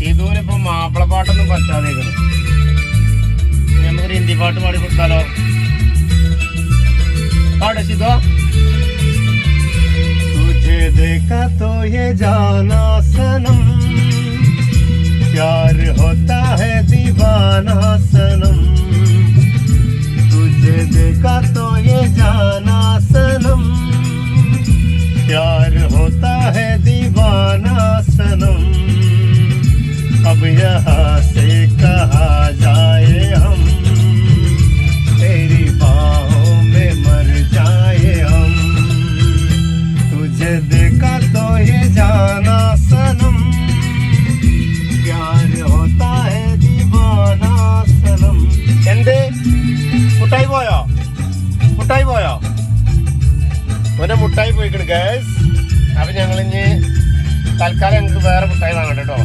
ഷിതുവിനിപ്പോ മാപ്പിളപ്പാട്ടൊന്നും പറ്റാതേക്കണം. നമുക്കൊരു ഹിന്ദി പാട്ട് പാടി കൊടുത്താലോ? പാട് ഷിതു. तुझे देखा तो ये जाना सनम, प्यार होता है दीवाना सनम. तुझे देखा तो ये जाना सनम, प्यार होता है दीवाना सनम. अब यहाँ से कहा जाए हम, तेरी बाहों में मर जाए हम. तुझे देखा तो ये जाना सनम, प्यार होता है दीवाना सनम. എന്ത് മുട്ടായി പോയോ? മുട്ടായി പോയോ? ഓനെ മുട്ടായി പോയിക്കണ് ഗൈസ്. അപ്പൊ ഞങ്ങളിഞ്ഞ് തൽക്കാലം ഞങ്ങൾക്ക് വേറെ മുട്ടായി വാങ്ങട്ടെ കേട്ടോ.